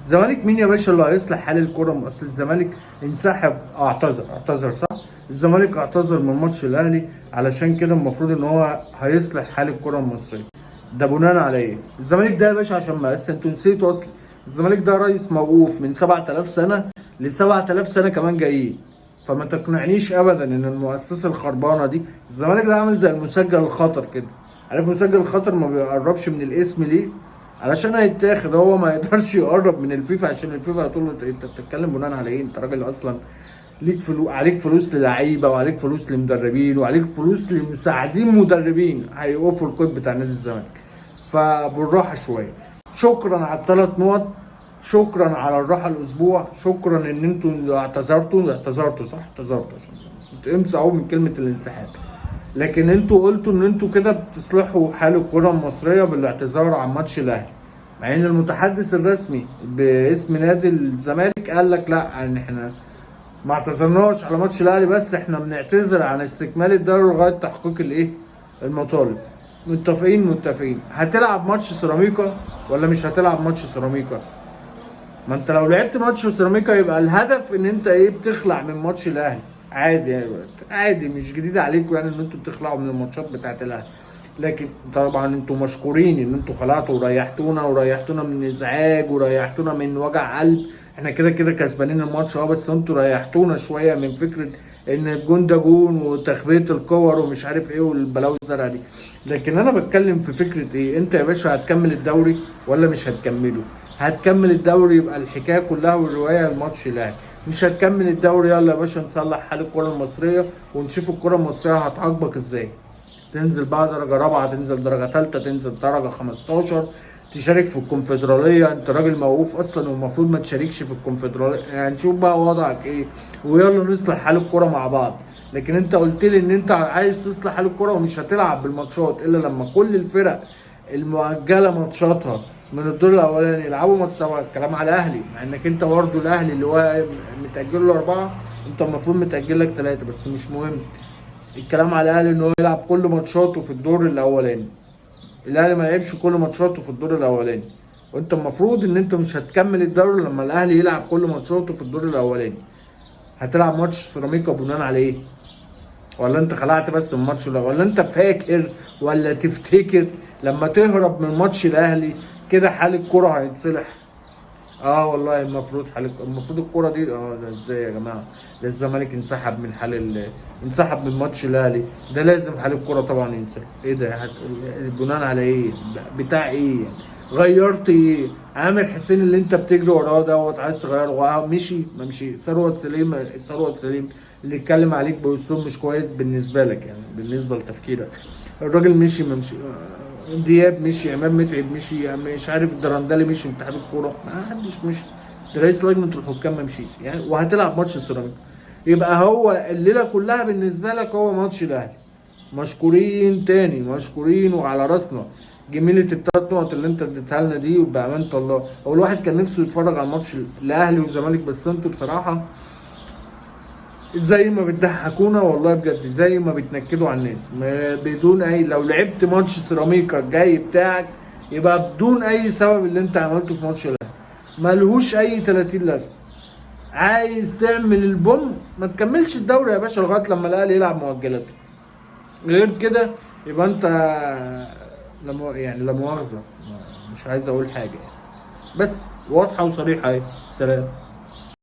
الزمالك مين يا باشا اللي هيصلح حال الكوره؟ اصل الزمالك انسحب، اعتذر صح. الزمالك اعتذر من ماتش الاهلي، علشان كده المفروض ان هو هيصلح حال الكره المصريه. ده بناء على ايه؟ الزمالك ده يا باشا عشان ما بس انتوا نسيتوا اصلا، الزمالك ده رئيس موقوف من 7000 سنه ل 7000 سنه كمان جايين. فما تقنعنيش ابدا ان المؤسسه الخربانه دي، الزمالك ده عامل زي المسجل الخطر كده. عارف مسجل الخطر ما بيقربش من الاسم ليه؟ علشان هيتاخد، هو ما يقدرش يقرب من الفيفا عشان الفيفا هتقول له انت بتتكلم بناء على ايه؟ انت راجل اصلا ليك عليك فلوس للعيبه، وعليك فلوس لمدربين، وعليك فلوس لمساعدين مدربين هيوقفوا الكود بتاع نادي الزمالك. فبالراحه شويه. شكرا على الثلاث نقط، شكرا على الراحه الاسبوع، شكرا ان انتوا اعتذرتوا صح، اعتذرتوا عشان امسحوا من كلمه الانسحاب. لكن انتوا قلتوا ان انتوا كده بتصلحوا حال الكره المصريه بالاعتذار عن ماتش الاهلي، مع ان المتحدث الرسمي باسم نادي الزمالك قال لك لا، ان احنا ما اعتذرناش على ماتش الاهلي، بس احنا بنعتذر عن استكمال الدوري لغايه تحقيق الايه؟ المطالب. متفقين. هتلعب ماتش سيراميكا ولا مش هتلعب ماتش سيراميكا؟ ما انت لو لعبت ماتش سيراميكا يبقى الهدف ان انت ايه؟ بتخلع من ماتش الاهلي. عادي يعني، عادي، مش جديد عليكم يعني ان انتوا بتخلعوا من الماتشات بتاعت الاهلي. لكن طبعا انتوا مشكورين ان انتوا خلعتوا وريحتونا من ازعاج، وريحتونا من وجع قلب. احنا كده كده كسبانين الماتش بس انتوا ريحتونا شويه من فكره ان الجون ده جون وتخبيه الكور ومش عارف ايه والبلاوي الزرقاء دي. لكن انا بتكلم في فكره ايه؟ انت يا باشا هتكمل الدوري ولا مش هتكمله؟ هتكمل الدوري يبقى الحكايه كلها والروايه الماتش الاهلي. مش هتكمل الدوري، يلا يا باشا نصلح حال الكره المصريه ونشوف الكره المصريه هتعاقبك ازاي. تنزل بقى درجه رابعه، تنزل درجه ثالثه، تنزل درجه 15، تشارك في الكونفدراليه. انت راجل موقوف اصلا والمفروض ما تشاركش في الكونفدراليه. يعني نشوف بقى وضعك ايه، ويلا نصلح حال الكره مع بعض. لكن انت قلت لي ان انت عايز تصلح حال الكره ومش هتلعب بالماتشات الا لما كل الفرق المؤجله ماتشاتها من الدور الاولاني يلعبوا ماتش. طبعا الكلام على الاهلي، مع انك انت برضه الاهلي اللي هو متاجل له 4، انت المفروض متاجل لك 3، بس مش مهم. الكلام على الاهلي ان هو يلعب كل ماتشاته في الدور الاولاني. الاهلي ما لعبش كل ماتشاته في الدور الاولاني، وانت المفروض ان انت مش هتكمل الدوري لما الاهلي يلعب كل ماتشاته في الدور الاولاني. هتلعب ماتش سيراميكا بناء على ايه؟ ولا انت خلعت بس الماتش ده؟ ولا انت فاكر ولا تفتكر لما تهرب من ماتش الاهلي كده حال الكرة هيتصلح؟ اه والله المفروض المفروض الكرة دي ده ازاي يا جماعة؟ ده الزمالك انسحب من انسحب من ماتش الاهلي، ده لازم حال الكرة طبعا ينسحب. ايه ده؟ بناء على ايه؟ بتاع ايه يعني؟ غيرت ايه؟ عامر حسين اللي انت بتجري وراه دوت عايز تغيره، مشي ما مشي. ثروت سليم اللي اتكلم عليك باسلوب مش كويس بالنسبه لك، يعني بالنسبه لتفكيرك. الراجل مشي ما مشي. دياب مشي، امام متعب مشي، مش عارف الدرندلي مشي من اتحاد الكوره، ما حدش مشي. ده رئيس لجنه الحكام ما مشيش يعني. وهتلعب ماتش سيراميكا، يبقى هو الليله كلها بالنسبه لك هو ماتش الاهلي. مشكورين تاني، مشكورين وعلى راسنا. جميلة التلات نقط اللي انت اديتها لنا دي، وبأمانة الله هو الواحد كان نفسه يتفرج على الماتش الاهلي والزمالك، بس انتوا بصراحة زي ما بتضحكونا والله بجد، زي ما بتنكدوا على الناس بدون اي. لو لعبت ماتش سيراميكا الجاي بتاعك يبقى بدون اي سبب اللي انت عملته في ماتش الاهلي، ملهوش اي 30 لازمه. عايز تعمل البوم ما تكملش الدوري يا باشا لغايه لما الاهلي يلعب مؤجلاته. غير كده يبقى انت لا مؤاخذه، مش عايز اقول حاجه يعني، بس واضحه وصريحه اهي. سلام.